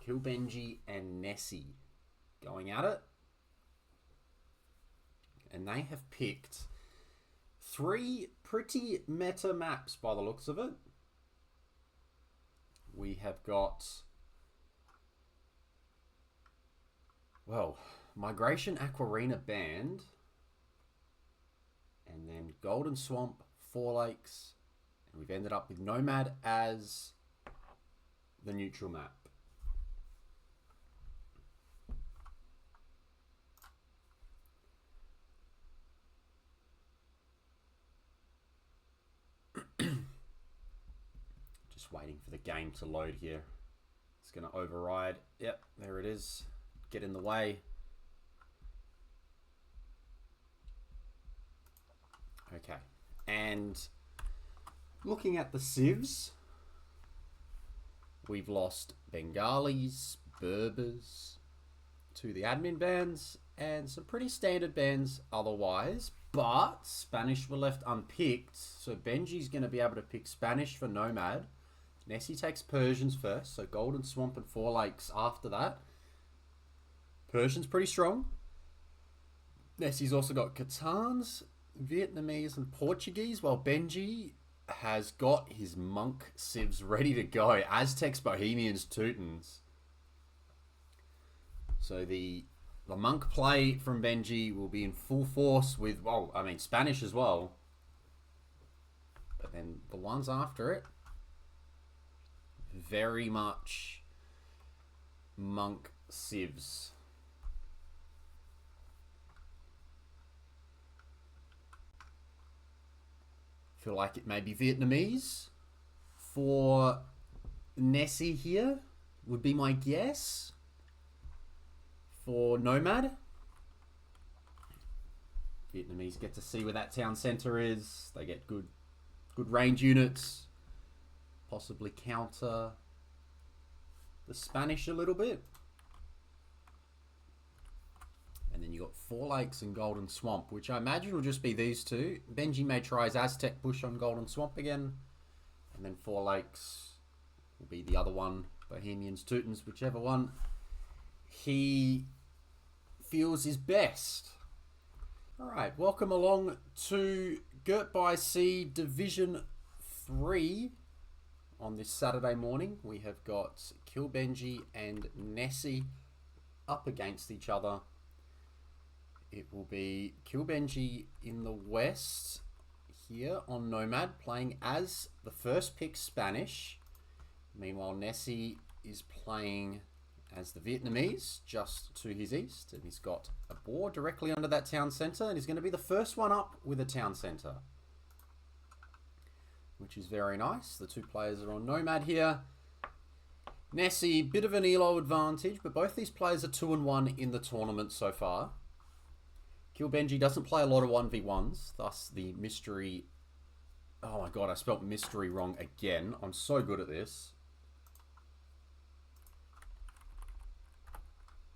Killbenji and Nessy going at it. And they have picked 3 pretty meta maps by the looks of it. We have got, well, Migration Aquarina Band, and then Golden Swamp, 4 Lakes, and we've ended up with Nomad as the neutral map. Just waiting for the game to load here. It's going to override. Yep, there it is. Get in the way. Okay, and looking at the civs, we've lost Bengalis, Berbers to the admin bans, and some pretty standard bans otherwise, but Spanish were left unpicked, so Benji's going to be able to pick Spanish for Nomad. Nessy takes Persians first, so Golden Swamp and 4 Lakes after that. Persian's pretty strong. Nessy's also got Catans, Vietnamese and Portuguese, while Benji has got his monk civs ready to go. Aztecs, Bohemians, Teutons. So the monk play from Benji will be in full force with, well, I mean, Spanish as well. But then the ones after it, very much monk civs. Feel like it may be Vietnamese for Nessy here, would be my guess. For Nomad, Vietnamese get to see where that town center is. They get good range units, possibly counter the Spanish a little bit. And then you got 4 Lakes and Golden Swamp, which I imagine will just be these two. Benji may try his Aztec push on Golden Swamp again. And then 4 Lakes will be the other one. Bohemians, Teutons, whichever one he feels is best. Alright, welcome along to Girt By Sea Division 3 on this Saturday morning. We have got Killbenji and Nessy up against each other. It will be Killbenji in the west here on Nomad, playing as the first pick Spanish. Meanwhile, Nessy is playing as the Vietnamese just to his east, and he's got a board directly under that town center, and he's going to be the first one up with a town center, which is very nice. The two players are on Nomad here. Nessy, bit of an elo advantage, but both these players are 2-1 in the tournament so far. Killbenji doesn't play a lot of 1v1s, thus the mystery... Oh my god, I spelt mystery wrong again. I'm so good at this.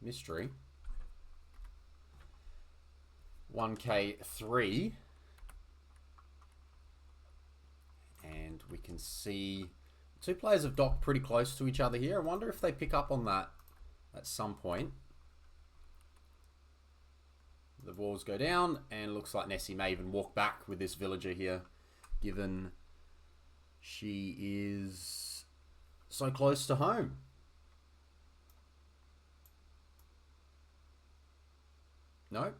Mystery. 1K3. And we can see two players have docked pretty close to each other here. I wonder if they pick up on that at some point. The walls go down, and looks like Nessy may even walk back with this villager here, given she is so close to home. No,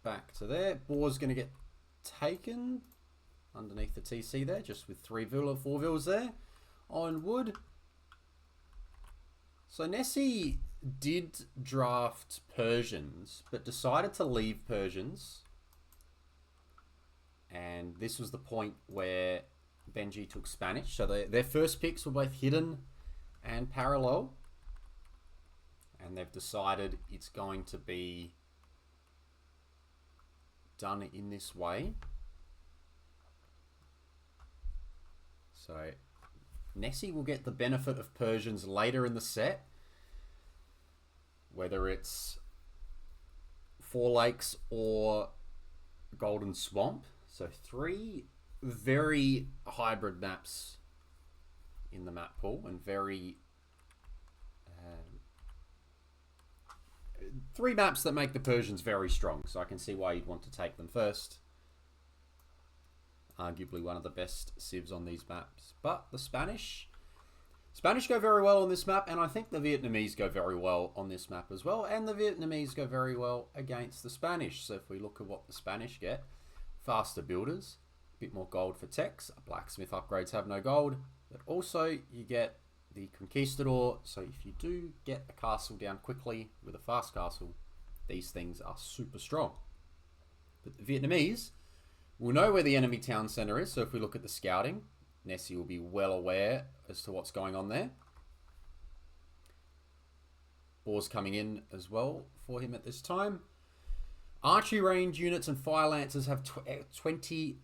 back to there. Boar's going to get taken underneath the TC there, just with 4 villas there on wood. So Nessy did draft Persians, but decided to leave Persians. And this was the point where Benji took Spanish. So their first picks were both hidden and parallel. And they've decided it's going to be done in this way. So Nessy will get the benefit of Persians later in the set, whether it's 4 Lakes or Golden Swamp. So 3 very hybrid maps in the map pool, and very three maps that make the Persians very strong, so I can see why you'd want to take them first. Arguably one of the best civs on these maps. But the Spanish go very well on this map, and I think the Vietnamese go very well on this map as well, and the Vietnamese go very well against the Spanish. So if we look at what the Spanish get, faster builders, a bit more gold for techs, blacksmith upgrades have no gold, but also you get the Conquistador, so if you do get a castle down quickly with a fast castle, these things are super strong. But the Vietnamese will know where the enemy town center is, so if we look at the scouting, Nessy will be well aware as to what's going on there. Boars coming in as well for him at this time. Archery range units and fire lancers have 20%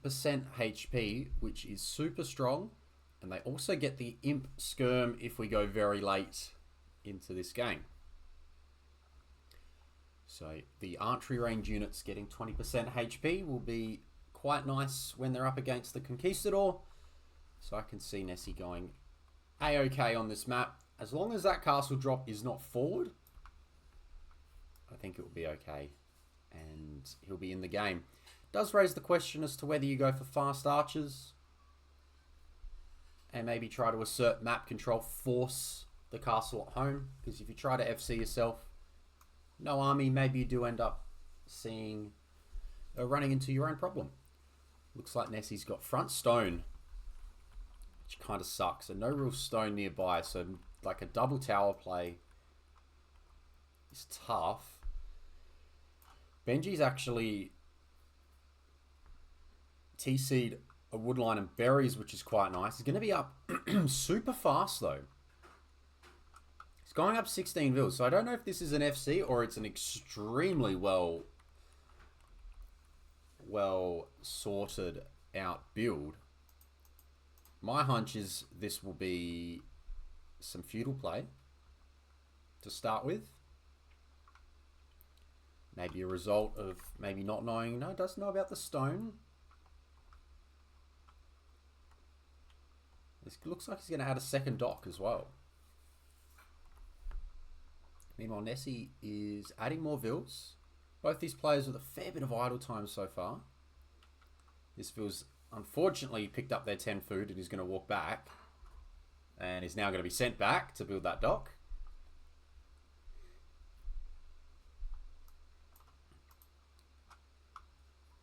HP, which is super strong. And they also get the Imp Skirm if we go very late into this game. So the archery range units getting 20% HP will be quite nice when they're up against the Conquistador. So I can see Nessy going A-OK on this map. As long as that castle drop is not forward, I think it will be okay. And he'll be in the game. It does raise the question as to whether you go for fast archers and maybe try to assert map control, force the castle at home. Because if you try to FC yourself, no army, maybe you do end up seeing running into your own problem. Looks like Nessy's got front stone, which kind of sucks. And no real stone nearby, so like a double tower play is tough. Benji's actually TC'd a woodline and berries, which is quite nice. He's going to be up super fast, though. He's going up 16 vils, so I don't know if this is an FC or it's an extremely well sorted out build. My hunch is this will be some feudal play to start with. Maybe a result of maybe not knowing. No, it doesn't know about the stone. This looks like he's going to add a second dock as well. Meanwhile, Nessy is adding more vils. Both these players with a fair bit of idle time so far. This vils unfortunately picked up their 10 food and is going to walk back. And is now going to be sent back to build that dock.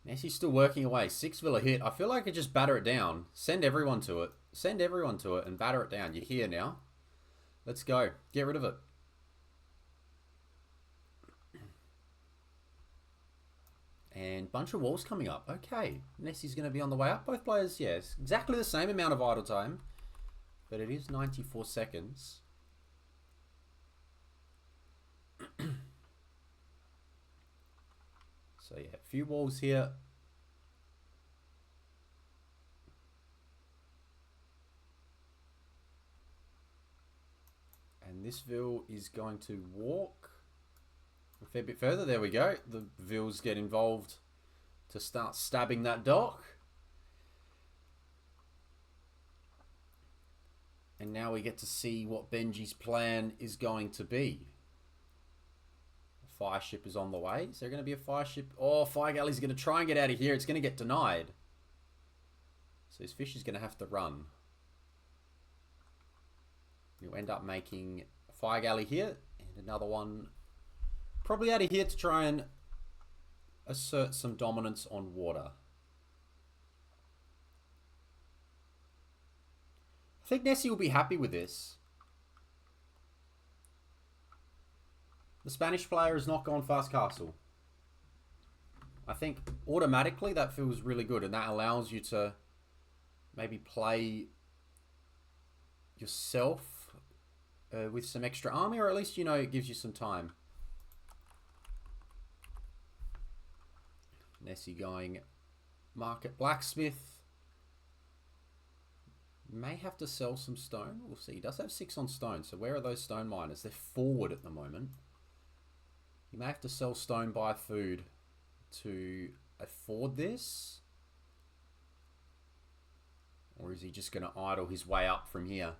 Nessy's still working away. 6 villa hit. I feel like I could just batter it down. Send everyone to it. Send everyone to it and batter it down. You're here now. Let's go. Get rid of it. And bunch of walls coming up. Okay. Nessy's going to be on the way up. Both players, yes. Exactly the same amount of idle time. But it is 94 seconds. So yeah, a few walls here. And this Vil is going to walk a fair bit further. There we go. The Vils get involved to start stabbing that dock. And now we get to see what Benji's plan is going to be. A fire ship is on the way. Is there going to be a fire ship? Oh, fire galley's going to try and get out of here. It's going to get denied. So his fish is going to have to run. You'll end up making a fire galley here and another one probably out of here to try and assert some dominance on water. I think Nessy will be happy with this. The Spanish player has not gone fast castle. I think automatically that feels really good, and that allows you to maybe play yourself with some extra army, or at least, you know, it gives you some time. Nessy going market blacksmith. May have to sell some stone. We'll see. He does have 6 on stone. So where are those stone miners? They're forward at the moment. You may have to sell stone, buy food to afford this. Or is he just going to idle his way up from here?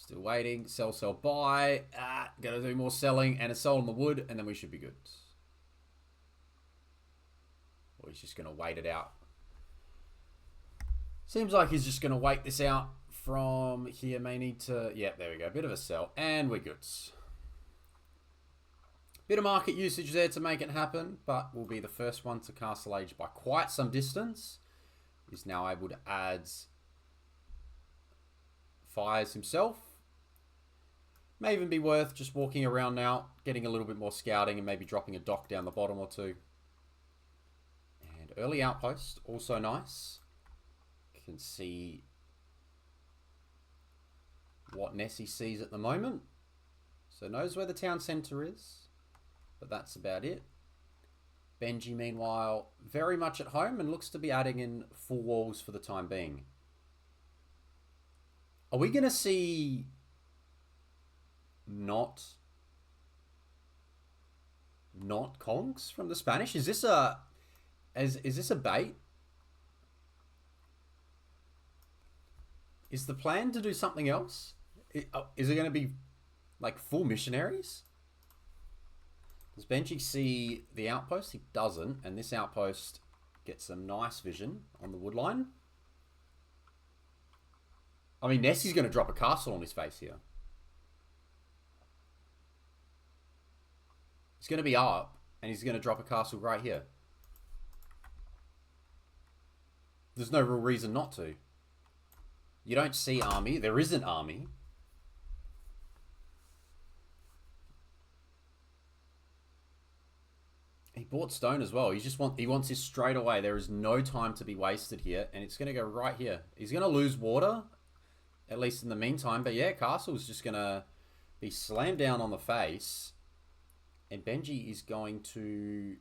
Still waiting. Sell, sell, buy. Gotta do more selling and a sell on the wood, and then we should be good. Or he's just gonna wait it out. Seems like he's just gonna wait this out from here. May need to... Yeah, there we go. Bit of a sell, and we're good. Bit of market usage there to make it happen, but will be the first one to Castle Age by quite some distance. Is now able to add fires himself. May even be worth just walking around now, getting a little bit more scouting and maybe dropping a dock down the bottom or two. And early outpost, also nice. You can see what Nessy sees at the moment. So knows where the town centre is. But that's about it. Benji, meanwhile, very much at home and looks to be adding in full walls for the time being. Are we going to see not conks from the Spanish? Is this a bait? Is the plan to do something else? Is it going to be like full missionaries? Does Benji see the outpost? He doesn't, and this outpost gets some nice vision on the wood line. I mean, Nessy's going to drop a castle on his face here. He's going to be up, and he's going to drop a castle right here. There's no real reason not to. You don't see army. There isn't army. He bought stone as well. He wants this straight away. There is no time to be wasted here, and it's going to go right here. He's going to lose water, at least in the meantime. But yeah, castle's just going to be slammed down on the face, and Benji is going to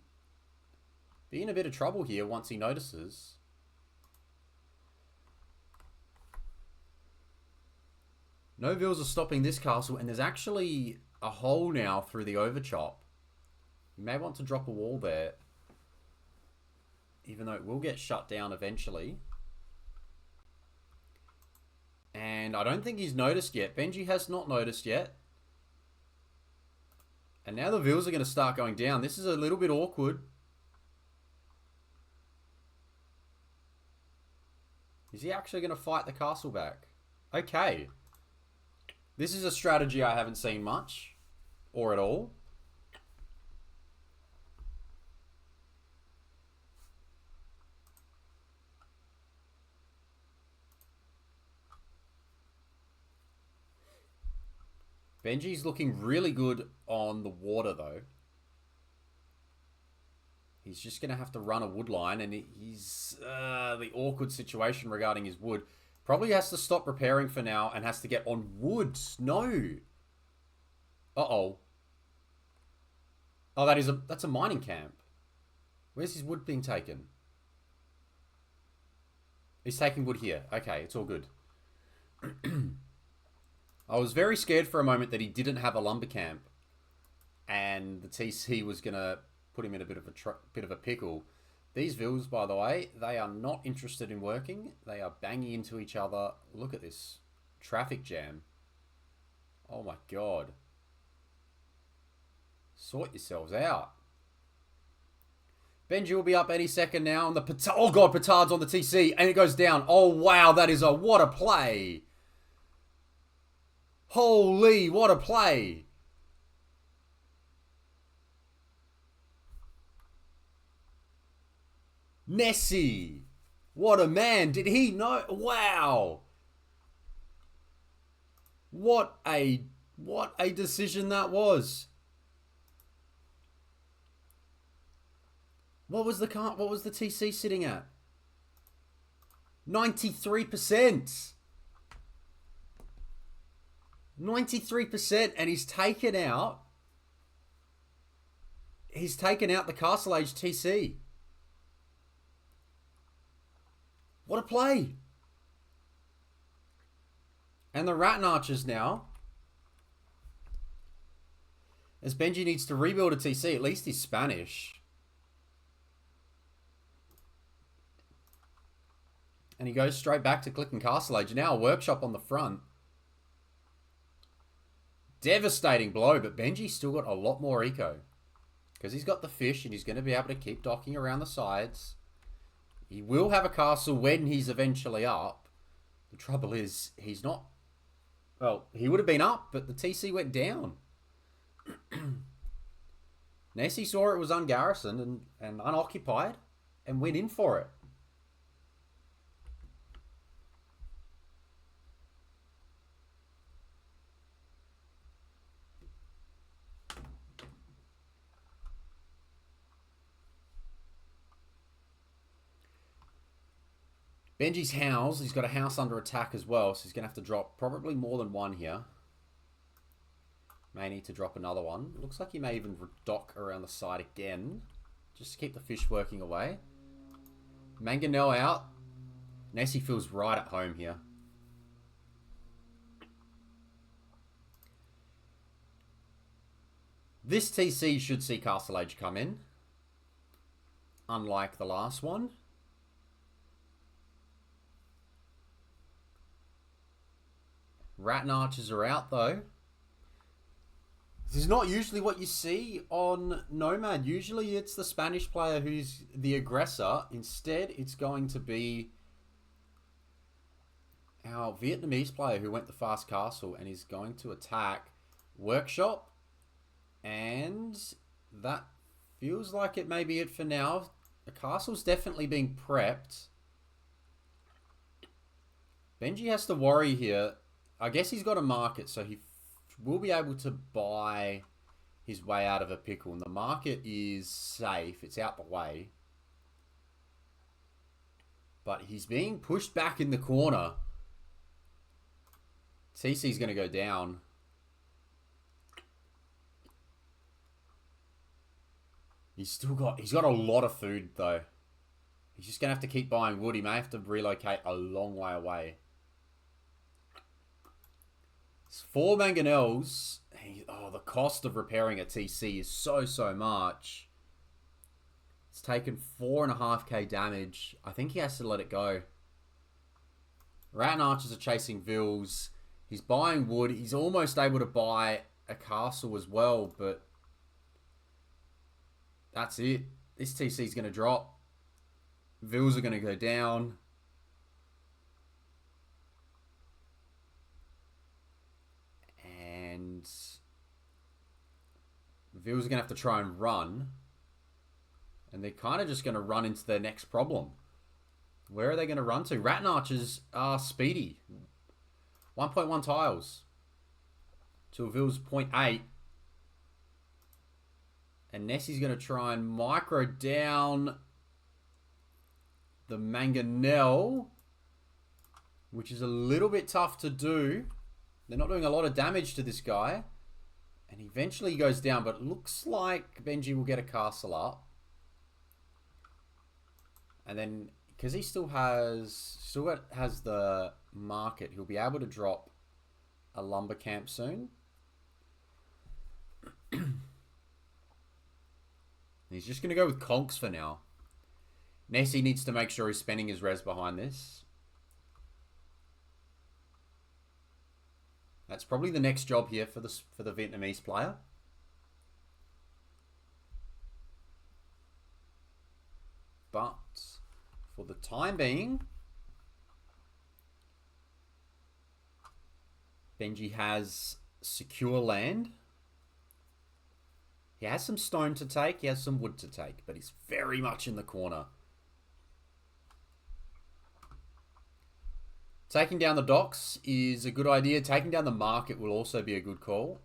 be in a bit of trouble here once he notices. No vills are stopping this castle, and there's actually a hole now through the overchop. You may want to drop a wall there, even though it will get shut down eventually. And I don't think he's noticed yet. Benji has not noticed yet. And now the vills are going to start going down. This is a little bit awkward. Is he actually going to fight the castle back? Okay. This is a strategy I haven't seen much, or at all. Benji's looking really good on the water, though. He's just going to have to run a wood line, and he's the awkward situation regarding his wood. Probably has to stop repairing for now and has to get on wood. No. Uh-oh. Oh, that's a mining camp. Where's his wood being taken? He's taking wood here. Okay, it's all good. I was very scared for a moment that he didn't have a lumber camp and the TC was going to put him in a bit of a pickle. These vills, by the way, they are not interested in working. They are banging into each other. Look at this traffic jam. Oh my god. Sort yourselves out. Benji will be up any second now. And oh god, Petard's on the TC and it goes down. Oh wow, that is what a play. Holy, what a play. Nessy. What a man. Did he know? Wow. What a decision that was. What was the TC sitting at? 93%. 93%, and he's taken out the Castle Age TC. What a play. And the Rattan Archers now, as Benji needs to rebuild a TC, at least he's Spanish. And he goes straight back to clicking Castle Age. Now a workshop on the front. Devastating blow, but Benji's still got a lot more eco. Because he's got the fish and he's going to be able to keep docking around the sides. He will have a castle when he's eventually up. The trouble is, he's not... Well, he would have been up, but the TC went down. Nessy saw it was ungarrisoned and unoccupied and went in for it. Benji's house, he's got a house under attack as well, so he's going to have to drop probably more than one here. May need to drop another one. Looks like he may even dock around the side again, just to keep the fish working away. Mangonel out. Nessy feels right at home here. This TC should see Castle Age come in, unlike the last one. Rat and archers are out though. This is not usually what you see on Nomad. Usually it's the Spanish player who's the aggressor. Instead, it's going to be our Vietnamese player who went the fast castle and is going to attack Workshop. And that feels like it may be it for now. The castle's definitely being prepped. Benji has to worry here. I guess he's got a market, so he will be able to buy his way out of a pickle. And the market is safe. It's out the way. But he's being pushed back in the corner. TC's going to go down. He's got a lot of food, though. He's just going to have to keep buying wood. He may have to relocate a long way away. 4 mangonels. Oh, the cost of repairing a TC is so much. It's taken 4.5k damage. I think he has to let it go. Rat and archers are chasing Vils. He's buying wood. He's almost able to buy a castle as well, but that's it. This TC is going to drop. Vils are going to go down. And Vils are going to have to try and run. And they're kind of just going to run into their next problem. Where are they going to run to? Rat and archers are speedy. 1.1 tiles. To Vils 0.8. And Nessy's going to try and micro down the mangonel, which is a little bit tough to do. They're not doing a lot of damage to this guy. And eventually he goes down, but it looks like Benji will get a castle up. And then, because he still has the market, he'll be able to drop a lumber camp soon. He's just going to go with conks for now. Nessy needs to make sure he's spending his res behind this. That's probably the next job here for the Vietnamese player. But for the time being, Benji has secure land. He has some stone to take. He has some wood to take. But he's very much in the corner. Taking down the docks is a good idea. Taking down the market will also be a good call.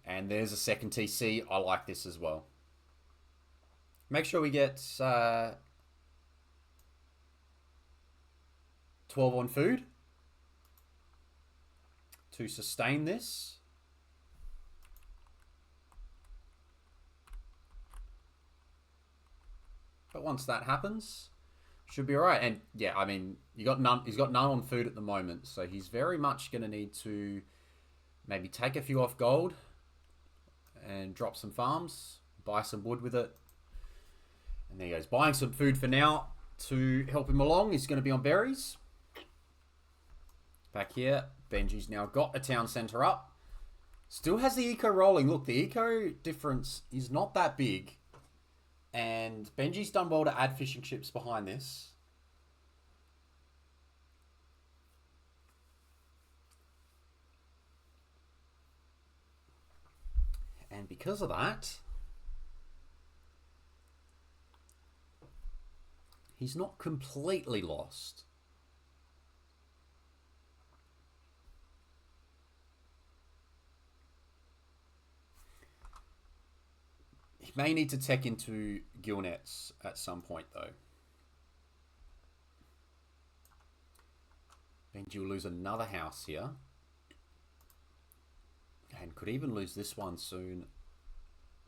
And there's a second TC. I like this as well. Make sure we get 12 on food to sustain this. But once that happens, should be all right. And yeah, I mean, he's got none on food at the moment, so he's very much going to need to maybe take a few off gold and drop some farms, buy some wood with it. And there he goes, buying some food for now to help him along. He's going to be on berries. Back here, Benji's now got a town centre up. Still has the eco rolling. Look, the eco difference is not that big. And Benji's done well to add fishing ships behind this. And because of that, he's not completely lost. He may need to tech into gill nets at some point, though. Benji will lose another house here. And could even lose this one soon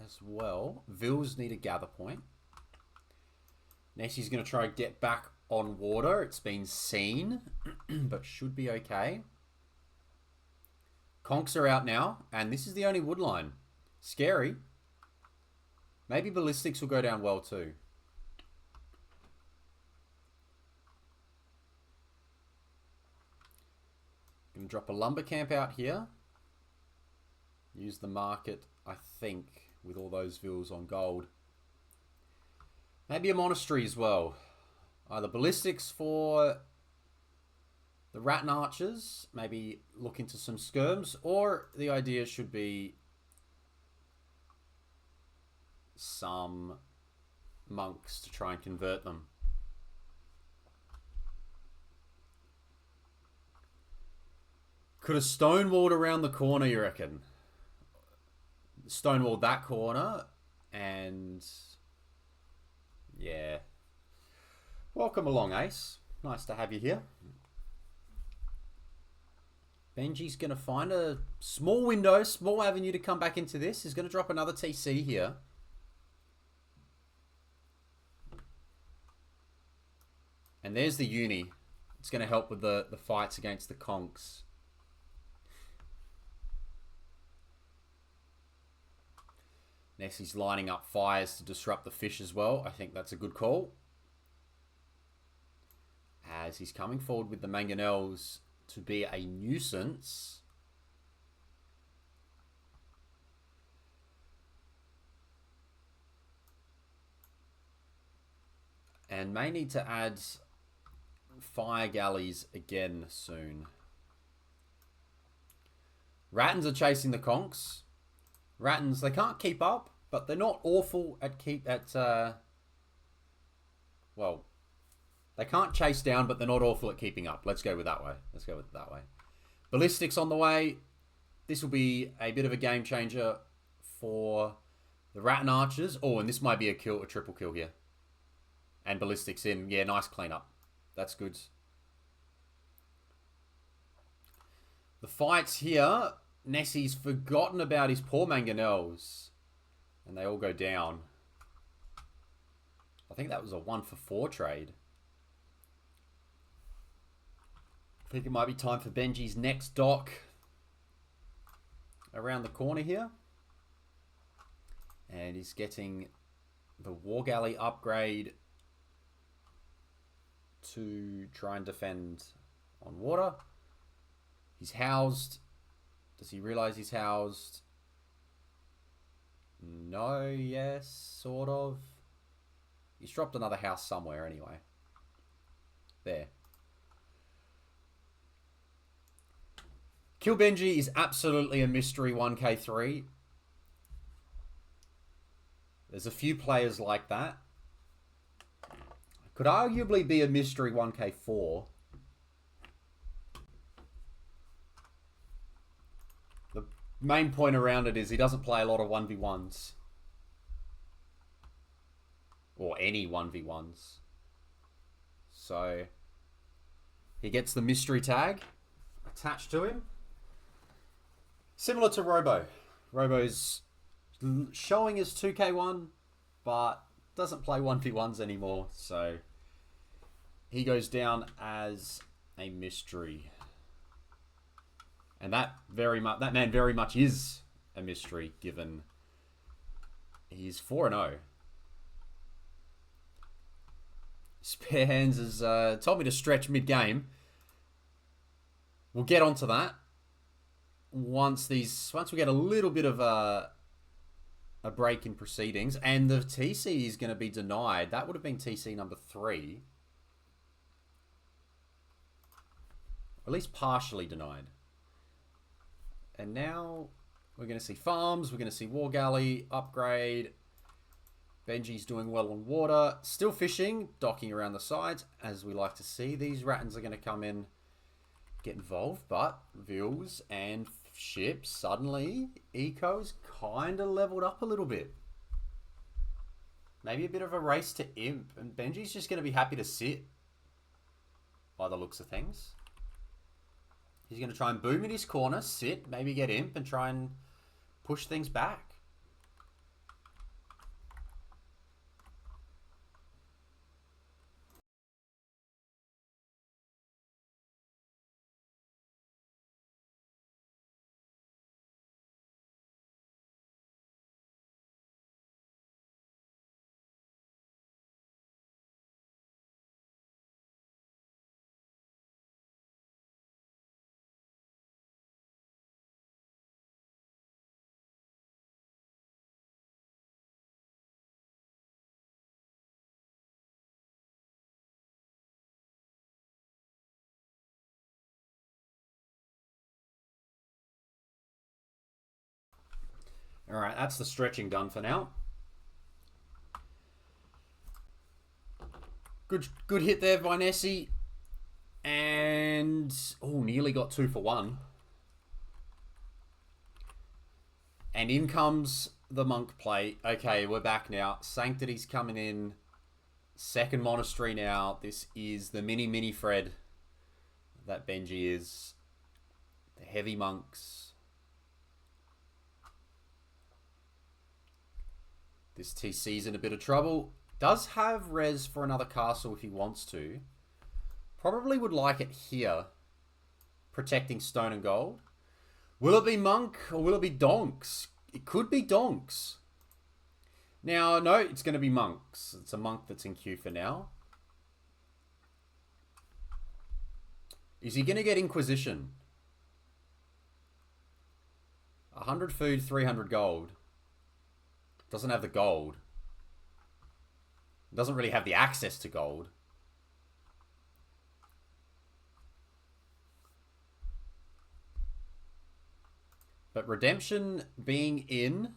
as well. Vils need a gather point. Nessy's going to try to get back on water. It's been seen, but should be okay. Conks are out now, and this is the only wood line. Scary. Maybe ballistics will go down well too. Going to drop a lumber camp out here. Use the market, I think, with all those vills on gold. Maybe a monastery as well. Either ballistics for the rat and archers. Maybe look into some skirms. Or the idea should be some monks to try and convert them. Could have stonewalled around the corner, you reckon? Stonewalled that corner, and yeah. Welcome along, Ace. Nice to have you here. Benji's going to find a small window, small avenue to come back into this. He's going to drop another TC here. And there's the uni. It's going to help with the fights against the conks. Nessy's lining up fires to disrupt the fish as well. I think that's a good call. As he's coming forward with the mangonels to be a nuisance. And may need to add fire galleys again soon. Rattans are chasing the conks. Rattans, they can't keep up, but they're not awful at well, they can't chase down, but they're not awful at keeping up. Let's go with that way. Let's go with it that way. Ballistics on the way. This will be a bit of a game changer for the rat and archers. Oh, and this might be a triple kill here. And ballistics in. Yeah, nice cleanup. That's good. The fights here. Nessy's forgotten about his poor mangonels. And they all go down. I think that was a 1-for-4 trade. I think it might be time for Benji's next dock. Around the corner here. And he's getting the war galley upgrade to try and defend on water. He's housed. Does he realize he's housed? No, yes, sort of. He's dropped another house somewhere anyway. There. Killbenji is absolutely a mystery 1k3. There's a few players like that. Could arguably be a mystery 1k4. The main point around it is he doesn't play a lot of 1v1s. Or any 1v1s. So he gets the mystery tag attached to him. Similar to Robo. Robo's showing as 2k1, but doesn't play 1v1s anymore. So he goes down as a mystery. And that man very much is a mystery, given he's 4-0. Spare Hands has told me to stretch mid-game. We'll get onto that once we get a little bit of a break in proceedings, and the TC is going to be denied. That would have been TC number 3. Or at least partially denied. And now we're going to see farms. We're going to see War Galley, upgrade. Benji's doing well on water. Still fishing, docking around the sides, as we like to see. These Rattans are going to come in, get involved, but Vils and ships, suddenly, Eco's kind of leveled up a little bit. Maybe a bit of a race to Imp, and Benji's just going to be happy to sit, by the looks of things. He's going to try and boom in his corner, sit, maybe get Imp, and try and push things back. All right, that's the stretching done for now. Good hit there by Nessy. And, oh, nearly got 2 for 1. And in comes the monk plate. Okay, we're back now. Sanctity's coming in. Second monastery now. This is the mini Fred that Benji is. The heavy monks. This TC's in a bit of trouble. Does have res for another castle if he wants to. Probably would like it here. Protecting stone and gold. Will it be monk or will it be donks? It could be donks. Now, no, it's going to be monks. It's a monk that's in queue for now. Is he going to get Inquisition? 100 food, 300 gold. Doesn't have the gold. Doesn't really have the access to gold. But Redemption being in...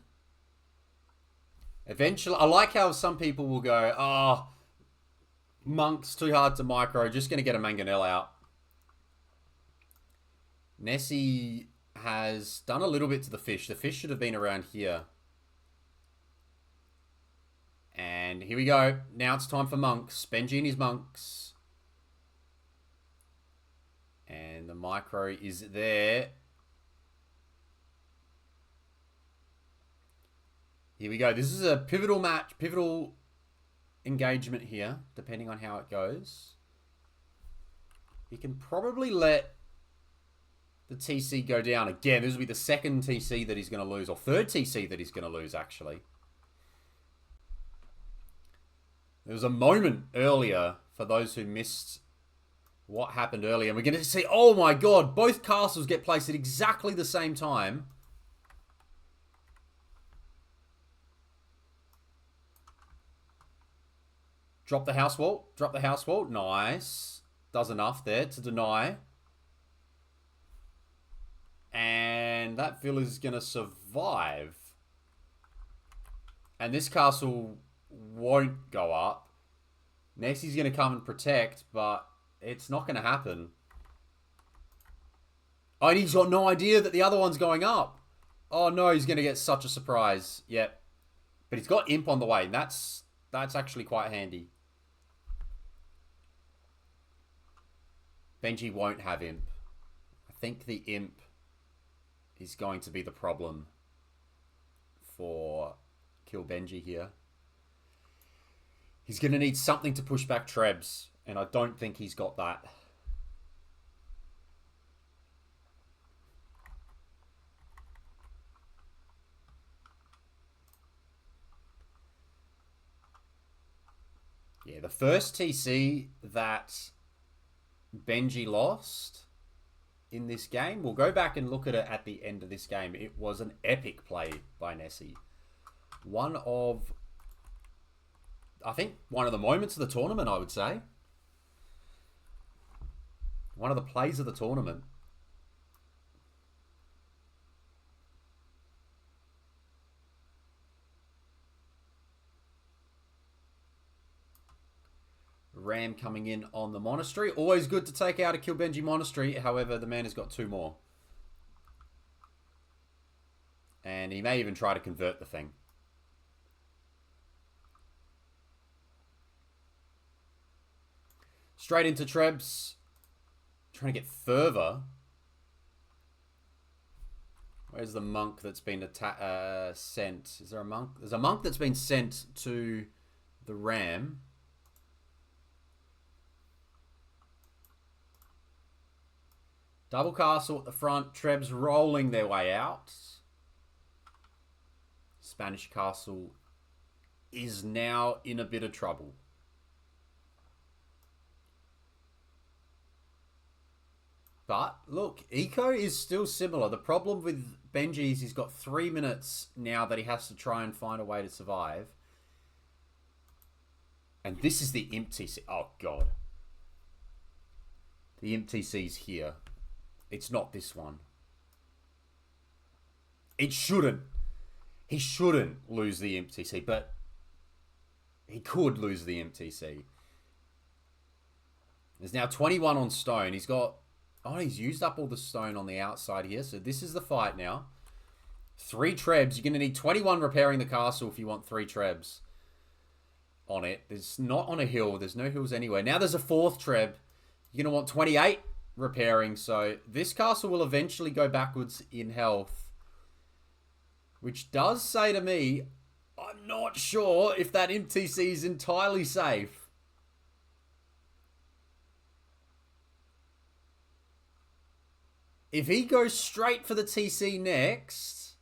Eventually... I like how some people will go, oh, Monk's too hard to micro. Just going to get a Mangonel out. Nessy has done a little bit to the fish. The fish should have been around here. And here we go. Now it's time for monks. Benji and his monks. And the micro is there. Here we go. This is a pivotal match, pivotal engagement here, depending on how it goes. He can probably let the TC go down again. This will be the second TC that he's going to lose, or third TC that he's going to lose, actually. There was a moment earlier, for those who missed what happened earlier, and we're going to see, oh my god, both castles get placed at exactly the same time. Drop the house wall. Drop the house wall. Nice. Does enough there to deny. And that villa's going to survive. And this castle won't go up. Nessy's going to come and protect, but it's not going to happen. Oh, and he's got no idea that the other one's going up. Oh no, he's going to get such a surprise. Yep. But he's got Imp on the way, and that's actually quite handy. Benji won't have Imp. I think the Imp is going to be the problem for killbenji here. He's going to need something to push back Trebs, and I don't think he's got that. Yeah, the first TC that Benji lost in this game. We'll go back and look at it at the end of this game. It was an epic play by Nessy. I think one of the moments of the tournament, I would say. One of the plays of the tournament. Ram coming in on the Monastery. Always good to take out a killbenji Monastery. However, the man has got 2 more. And he may even try to convert the thing. Straight into Trebs. Trying to get further. Where's the monk that's been sent? Is there a monk? There's a monk that's been sent to the Ram. Double castle at the front. Trebs rolling their way out. Spanish castle is now in a bit of trouble. But, look, Eco is still similar. The problem with Benji is he's got 3 minutes now that he has to try and find a way to survive. And this is the Imp TC. Oh, God. The Imp TC's here. It's not this one. It shouldn't. He shouldn't lose the Imp TC, but he could lose the Imp TC. There's now 21 on stone. He's got... Oh, he's used up all the stone on the outside here. So this is the fight now. 3 Trebs. You're going to need 21 repairing the castle if you want 3 Trebs on it. There's not on a hill. There's no hills anywhere. Now there's a 4th Treb. You're going to want 28 repairing. So this castle will eventually go backwards in health. Which does say to me, I'm not sure if that Imp TC is entirely safe. If he goes straight for the TC next,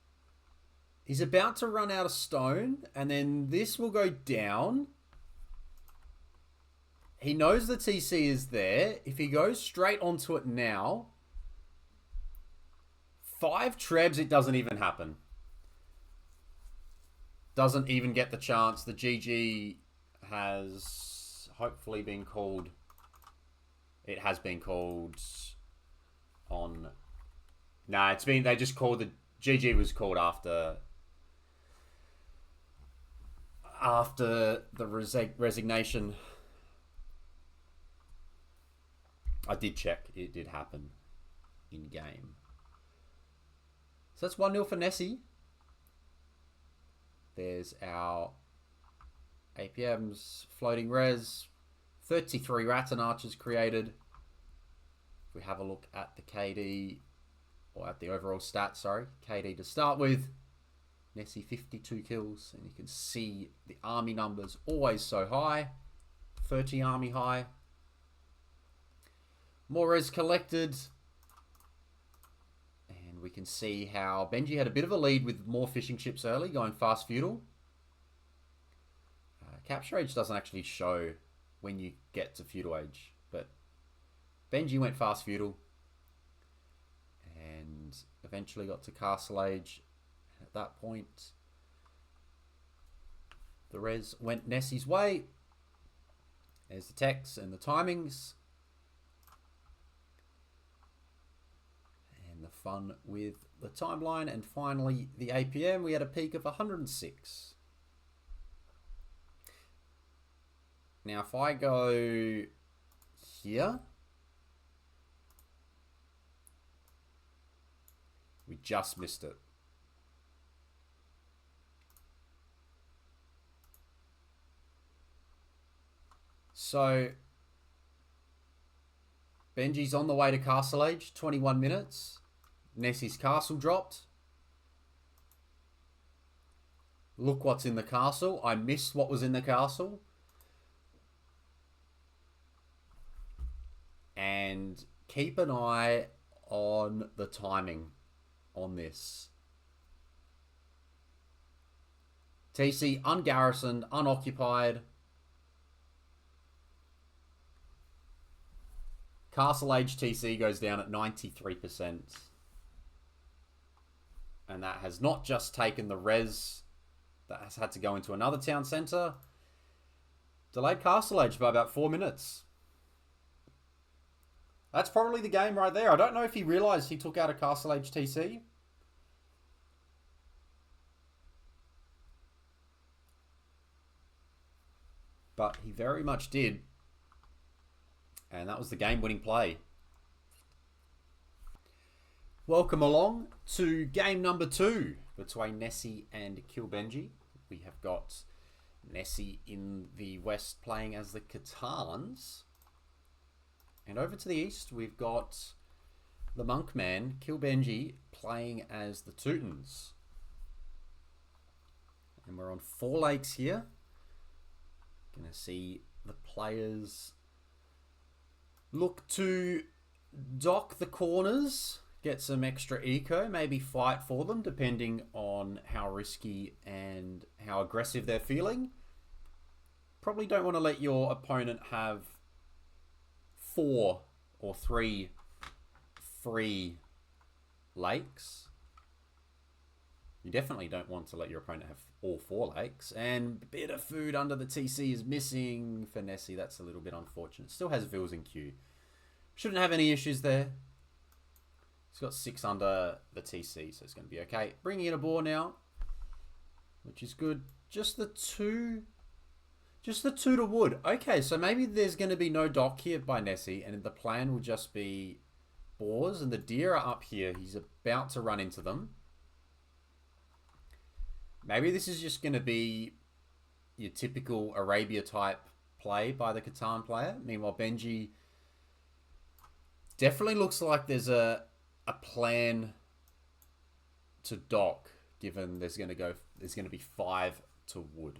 he's about to run out of stone, and then this will go down. He knows the TC is there. If he goes straight onto it now, 5 Trebs, it doesn't even happen. Doesn't even get the chance. The GG has hopefully been called. It has been called on... Nah, it's been... They just called... The GG was called after the resignation. I did check. It did happen in game. So that's 1-0 for Nessy. There's our APM's floating res. 33 rats and archers created. If we have a look at the KD, or at the overall stats, sorry. KD to start with. Nessy 52 kills. And you can see the army numbers always so high. 30 army high. More res collected. And we can see how Benji had a bit of a lead with more fishing ships early, going fast feudal. Capture age doesn't actually show when you get to feudal age, but Benji went fast feudal and eventually got to castle age. At that point, the res went Nessy's way. There's the text and the timings. And the fun with the timeline. And finally, the APM, we had a peak of 106. Now, if I go here, we just missed it. So, Benji's on the way to castle age, 21 minutes. Nessy's castle dropped. Look what's in the castle. I missed what was in the castle. And keep an eye on the timing on this. TC ungarrisoned, unoccupied. Castle Age TC goes down at 93%. And that has not just taken the res that has had to go into another town centre. Delayed Castle Age by about 4 minutes. That's probably the game right there. I don't know if he realised he took out a Castle Age TC. But he very much did. And that was the game-winning play. Welcome along to game number 2 between Nessy and Killbenji. We have got Nessy in the west playing as the Catans. And over to the east, we've got the Monkman, Killbenji, playing as the Teutons. And we're on 4 lakes here. Gonna see the players look to dock the corners, get some extra eco, maybe fight for them, depending on how risky and how aggressive they're feeling. Probably don't want to let your opponent have 4 or 3 free lakes. You definitely don't want to let your opponent have all 4 lakes. And a bit of food under the TC is missing for Nessy. That's a little bit unfortunate. Still has Vils in queue. Shouldn't have any issues there. He's got 6 under the TC, so it's going to be okay. Bringing in a boar now, which is good. Just the 2 to wood. Okay, so maybe there's going to be no dock here by Nessy, and the plan will just be boars, and the deer are up here. He's about to run into them. Maybe this is just going to be your typical Arabia type play by the Catan player. Meanwhile, Benji definitely looks like there's a plan to dock, given there's going to be 5 to wood.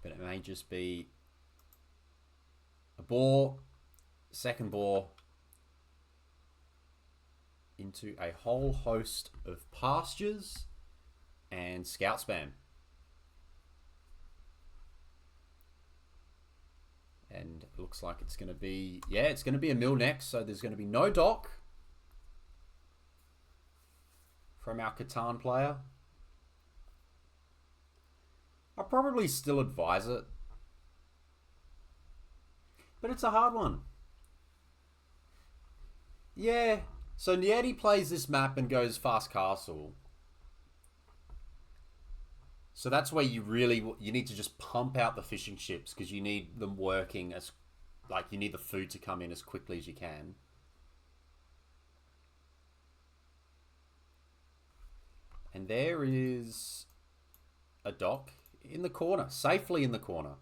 But it may just be a boar, second boar, into a whole host of pastures and scout spam. And it looks like it's going to be, yeah, it's going to be a mill next, so there's going to be no dock from our Catan player. I'll probably still advise it, but it's a hard one. Yeah, so Nieti plays this map and goes fast castle. So that's where you need to just pump out the fishing ships, because you need them working as, like, you need the food to come in as quickly as you can. And there is a dock in the corner, safely in the corner.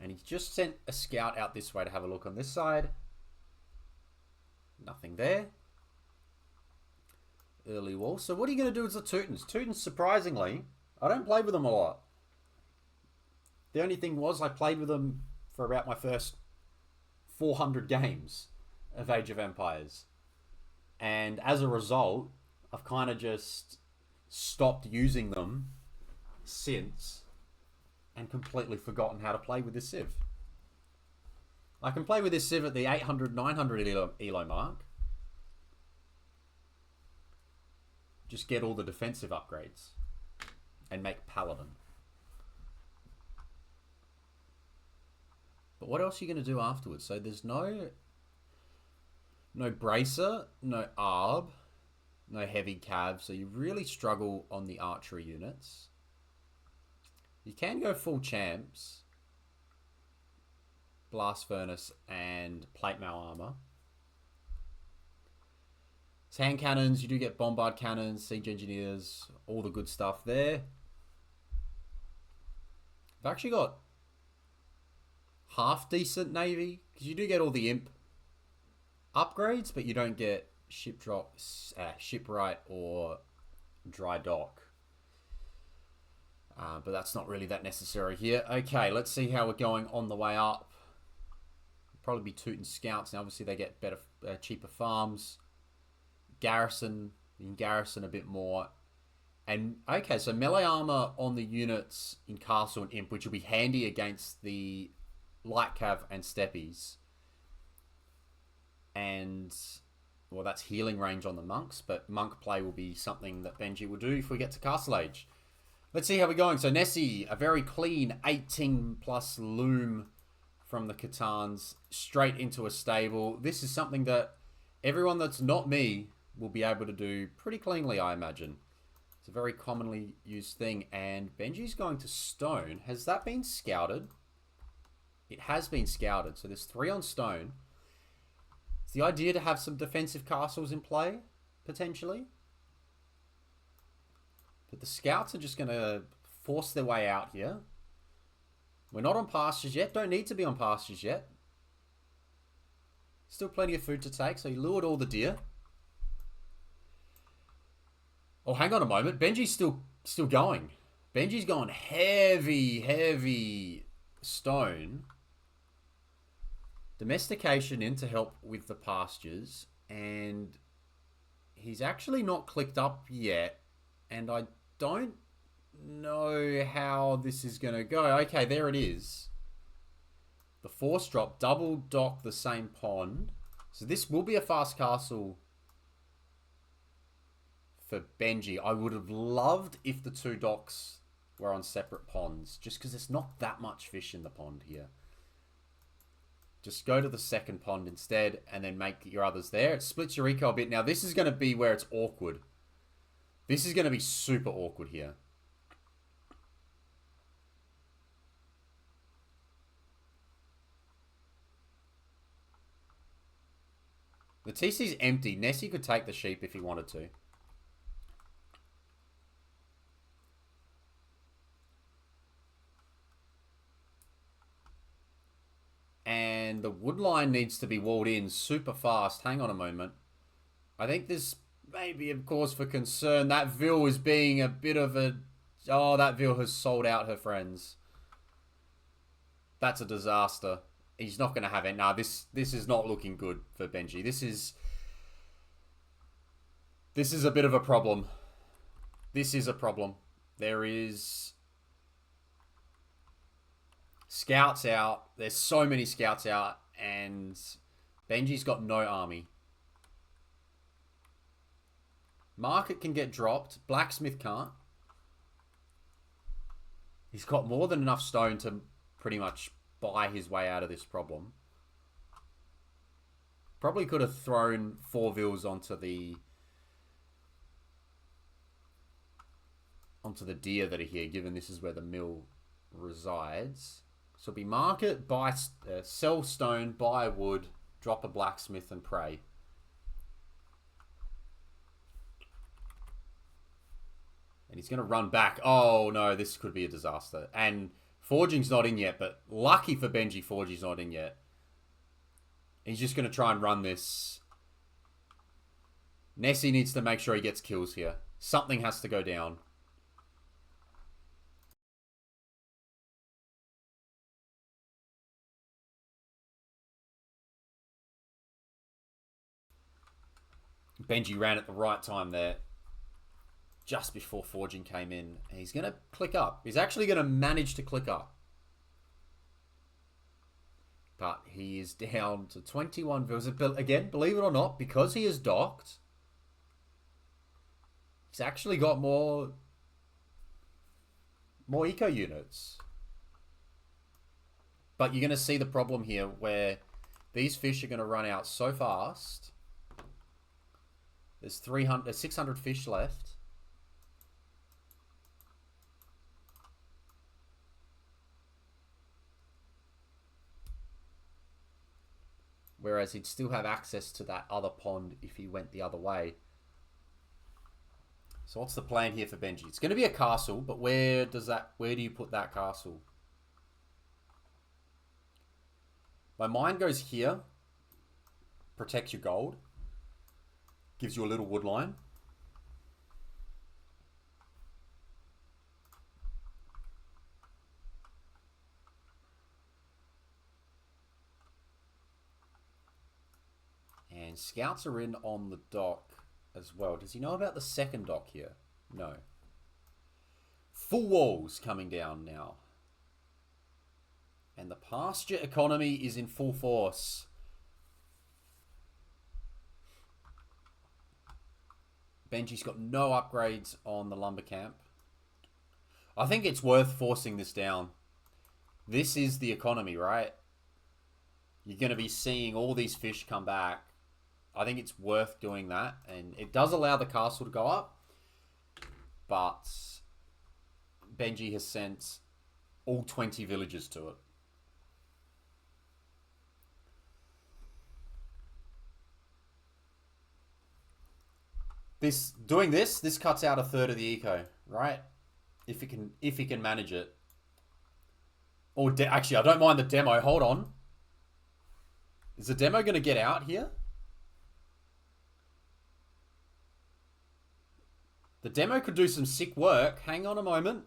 And he's just sent a scout out this way to have a look on this side. Nothing there. Early wall. So what are you going to do with the Teutons? Teutons, surprisingly, I don't play with them a lot. The only thing was I played with them for about my first 400 games of Age of Empires. And as a result, I've kind of just stopped using them since, and completely forgotten how to play with this Civ. I can play with this Civ at the 800, 900 elo mark. Just get all the defensive upgrades and make Paladin. But what else are you going to do afterwards? So there's no Bracer, no Arb, no heavy cav, so you really struggle on the archery units. You can go full champs, blast furnace and plate mail armor. It's hand cannons, you do get bombard cannons, siege engineers, all the good stuff there. I've actually got half decent navy, because you do get all the imp upgrades, but you don't get shipwright or dry dock. But that's not really that necessary here. Okay, let's see how we're going on the way up. Probably be Teuton scouts, and obviously they get better, cheaper farms. Garrison, you can garrison a bit more And, okay, so melee armor on the units in Castle and Imp, which will be handy against the Light Cav and Steppies. And, well, that's healing range on the monks, but monk play will be something that Benji will do if we get to Castle Age. Let's see how we're going. So Nessy, a very clean 18 plus loom from the Catans, straight into a stable. This is something that everyone that's not me will be able to do pretty cleanly, I imagine. It's a very commonly used thing. And Benji's going to stone. Has that been scouted? It has been scouted. So there's 3 on stone. It's the idea to have some defensive castles in play, potentially. But the scouts are just going to force their way out here. We're not on pastures yet. Don't need to be on pastures yet. Still plenty of food to take. So he lured all the deer. Oh, hang on a moment. Benji's still going. Benji's gone heavy stone. Domestication in to help with the pastures. And he's actually not clicked up yet. And I don't know how this is going to go. Okay, there it is. The force drop, double dock the same pond. So this will be a fast castle for Benji. I would have loved if the 2 docks were on separate ponds, just because there's not that much fish in the pond here. Just go to the second pond instead, and then make your others there. It splits your eco a bit. Now, this is going to be where it's awkward. This is going to be super awkward here. The TC's empty. Nessy could take the sheep if he wanted to. And the wood line needs to be walled in super fast. Hang on a moment. I think there's maybe a cause for concern. That Vil is being a bit of a... Oh, that Vil has sold out her friends. That's a disaster. He's not going to have it. Nah, this is not looking good for Benji. This is a bit of a problem. This is a problem. There is scouts out. There's so many scouts out, and Benji's got no army. Market can get dropped. Blacksmith can't. He's got more than enough stone to pretty much buy his way out of this problem. Probably could have thrown 4 Vils onto the deer that are here, given this is where the mill resides. So it'll be market, buy, sell stone, buy wood, drop a blacksmith, and pray. And he's going to run back. Oh, no, this could be a disaster. And forging's not in yet, but lucky for Benji, forging's not in yet. He's just going to try and run this. Nessy needs to make sure he gets kills here. Something has to go down. Benji ran at the right time there. Just before forging came in. And he's going to click up. He's actually going to manage to click up. But he is down to 21 Vils. Again, believe it or not, because he is docked, he's actually got more eco units. But you're going to see the problem here where these fish are going to run out so fast. There's 600 fish left. Whereas he'd still have access to that other pond if he went the other way. So what's the plan here for Benji? It's going to be a castle, but where do you put that castle? My mind goes here. Protects your gold. Gives you a little wood line. And scouts are in on the dock as well. Does he know about the second dock here? No. Full walls coming down now. And the pasture economy is in full force. Benji's got no upgrades on the lumber camp. I think it's worth forcing this down. This is the economy, right? You're going to be seeing all these fish come back. I think it's worth doing that. And it does allow the castle to go up. But Benji has sent all 20 villagers to it. Doing this cuts out a third of the eco, right? If he can manage it. Or actually, I don't mind the demo. Hold on. Is the demo going to get out here? The demo could do some sick work. Hang on a moment.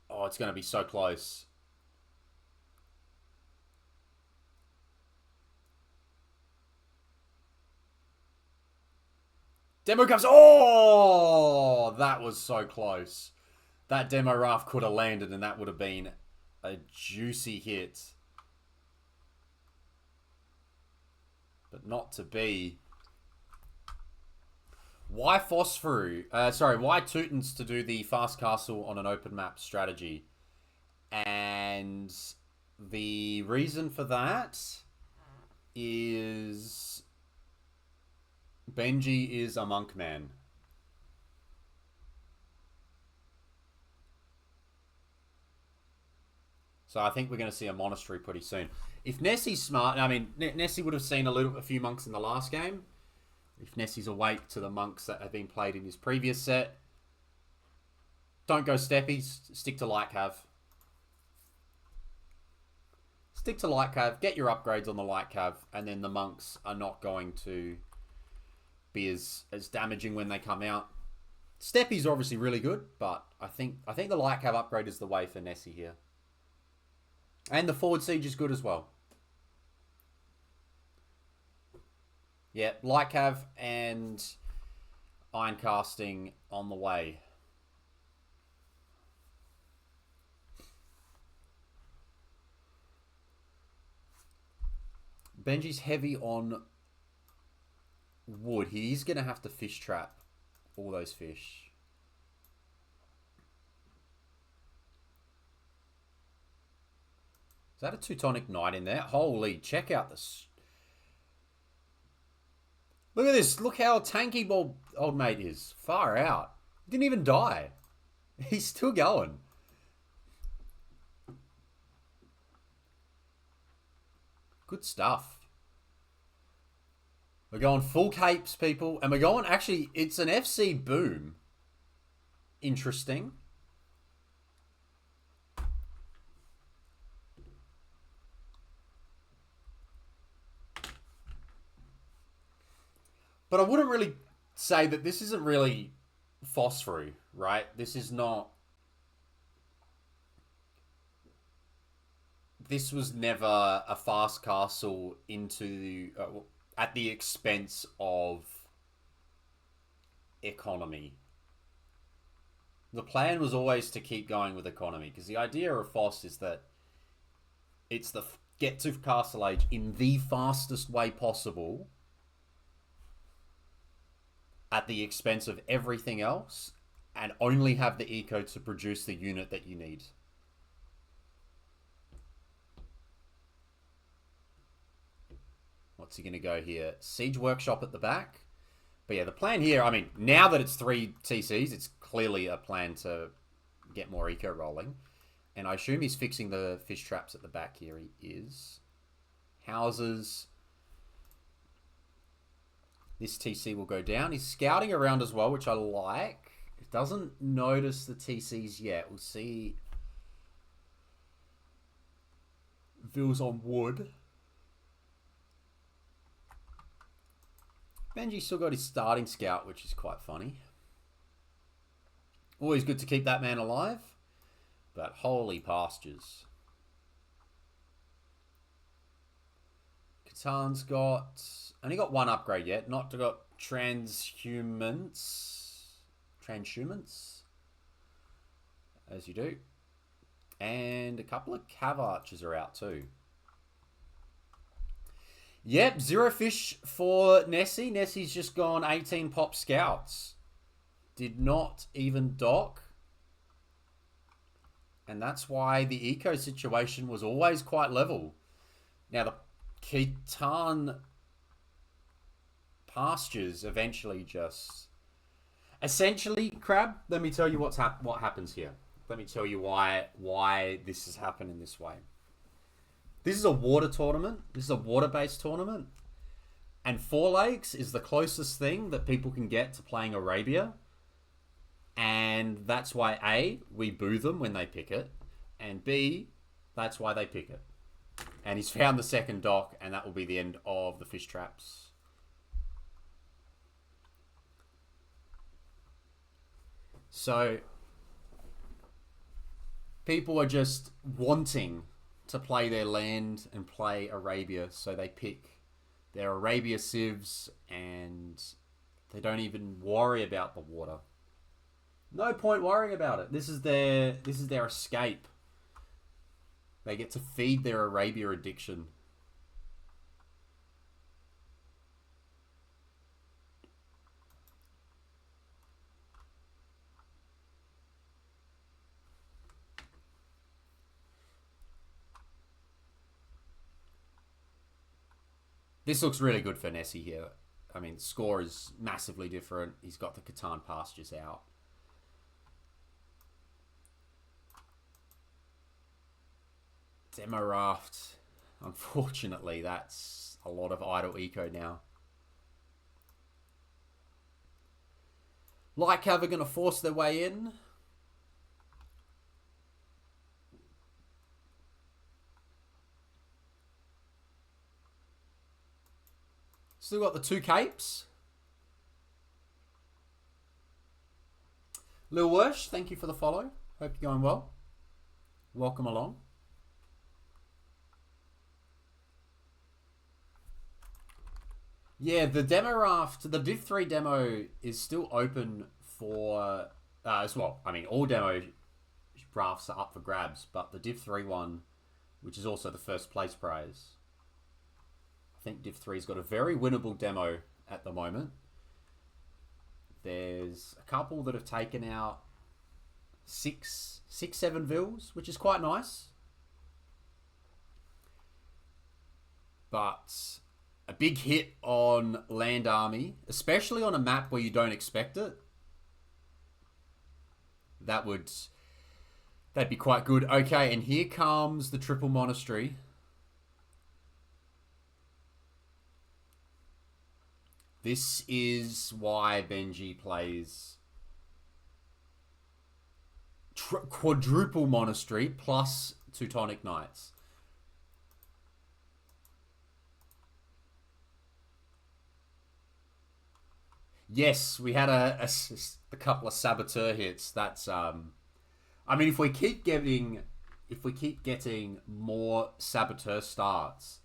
Oh, it's going to be so close. Demo comes. Oh, that was so close. That demo raft could have landed and that would have been a juicy hit. But not to be. Why Phosphoru? Why Teutons to do the fast castle on an open map strategy? And the reason for that is Benji is a monk man. So I think we're going to see a monastery pretty soon. If Nessy's smart, I mean, Nessy would have seen a few monks in the last game. If Nessy's awake to the monks that have been played in his previous set, don't go steppies, stick to light cav. Stick to light cav, get your upgrades on the light cav, and then the monks are not going to be as damaging when they come out. Steppies are obviously really good, but I think the light cav upgrade is the way for Nessy here. And the forward siege is good as well. Yeah, light cav and iron casting on the way. Benji's heavy on wood. He's going to have to fish trap all those fish. Is that a Teutonic Knight in there? Holy, check out this. Look at this. Look how tanky old mate is. Far out. Didn't even die. He's still going. Good stuff. We're going full capes, people. And we're going, actually, it's an FC boom. Interesting. But I wouldn't really say that this isn't really Phosphoru, right? This is not... This was never a fast castle into... at the expense of economy. The plan was always to keep going with economy, because the idea of Phos is that it's the get to castle age in the fastest way possible at the expense of everything else, and only have the eco to produce the unit that you need. What's he going to go here? Siege Workshop at the back. But yeah, the plan here, I mean, now that it's 3 TCs, it's clearly a plan to get more eco rolling. And I assume he's fixing the fish traps at the back here. He is. Houses. This TC will go down. He's scouting around as well, which I like. He doesn't notice the TCs yet. We'll see. Vills on wood. Benji's still got his starting scout, which is quite funny. Always good to keep that man alive. But holy pastures. Katan's only got 1 upgrade yet. Not got transhumance. Transhumance? as you do. And a couple of cav archers are out too. Yep, 0 fish for Nessy. Nessy's just gone 18 pop scouts. Did not even dock. And that's why the eco situation was always quite level. Now the Khitan pastures eventually just... Essentially, Crab, let me tell you what happens here. Let me tell you why this has happened in this way. This is a water tournament. This is a water-based tournament. And 4 lakes is the closest thing that people can get to playing Arabia. And that's why A, we boo them when they pick it. And B, that's why they pick it. And he's found the second dock, and that will be the end of the fish traps. So, people are just wanting to play their land and play Arabia, so they pick their Arabia civs, and they don't even worry about the water. No point worrying about it. This is their escape. They get to feed their Arabia addiction. This looks really good for Nessy here. I mean, the score is massively different. He's got the Khitan pastures out. Demo raft. Unfortunately, that's a lot of idle eco now. Lycav are going to force their way in. Still got the 2 capes. Lil Wersh, thank you for the follow. Hope you're going well. Welcome along. Yeah, the demo raft, the Div3 demo is still open for, as well. I mean, all demo rafts are up for grabs, but the Div3 one, which is also the first place prize, I think Div3's got a very winnable demo at the moment. There's a couple that have taken out 7 vills, which is quite nice. But a big hit on Land Army, especially on a map where you don't expect it. That'd be quite good. Okay, and here comes the Triple Monastery. This is why Benji plays Quadruple Monastery plus Teutonic Knights. Yes, we had a couple of saboteur hits. That's I mean, if we keep getting more saboteur starts,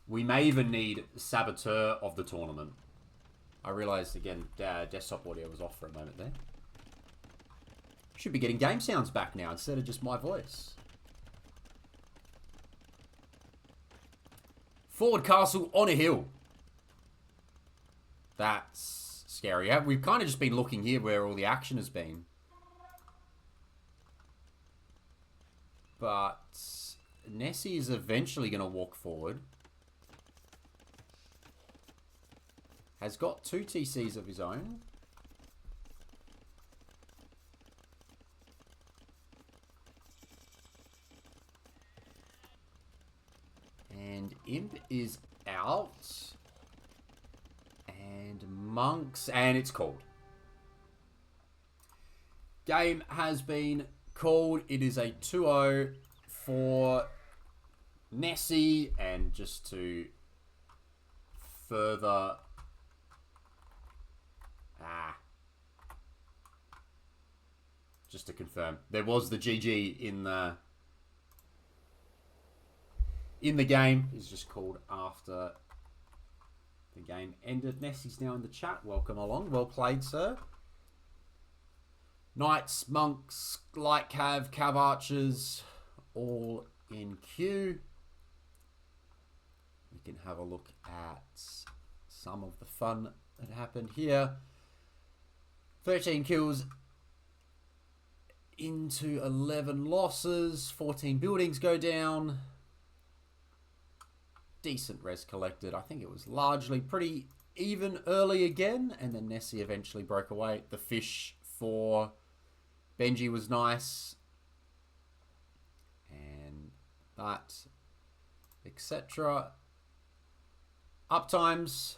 we may even need saboteur of the tournament. I realized again, desktop audio was off for a moment there. Should be getting game sounds back now instead of just my voice. Forward castle on a hill. That's scary. We've kind of just been looking here where all the action has been. But Nessy is eventually going to walk forward. Has got 2 TCs of his own. And Imp is out. And Monks, and it's called. Game has been called. It is a 2-0 for Nessy, and just to further... just to confirm, there was the GG in the game. It's just called after the game ended. Nessy's now in the chat. Welcome along. Well played, sir. Knights, monks, light cav, cav archers, all in queue. We can have a look at some of the fun that happened here. 13 kills into 11 losses. 14 buildings go down. Decent res collected. I think it was largely pretty even early again. And then Nessy eventually broke away. The fish for Benji was nice. And that, etc. Uptimes.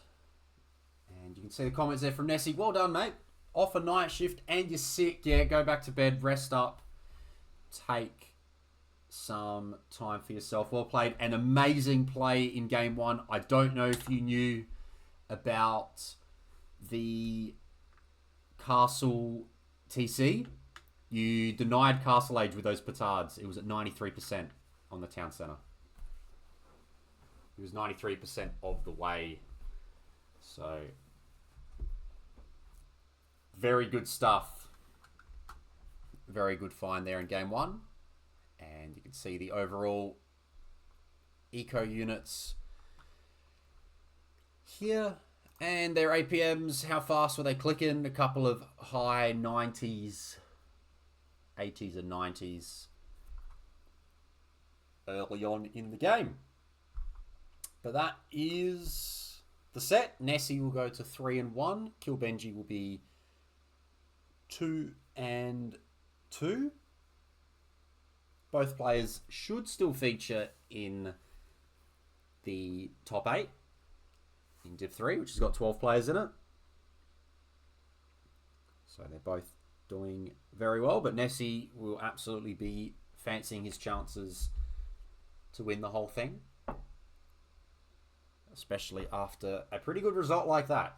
And you can see the comments there from Nessy. Well done, mate. Off a night shift and you're sick. Yeah, go back to bed, rest up, take some time for yourself. Well played. An amazing play in game one. I don't know if you knew about the Castle TC. You denied Castle Age with those petards. It was at 93% on the town centre. It was 93% of the way. So, very good stuff. Very good find there in game one. And you can see the overall eco units here. And their APMs, how fast were they clicking? A couple of high 90s, 80s and 90s early on in the game. But that is the set. Nessy will go to 3-1. Killbenji will be 2-2. Both players should still feature in the top 8 in Div 3, which has got 12 players in it. So they're both doing very well, but Nessy will absolutely be fancying his chances to win the whole thing, especially after a pretty good result like that.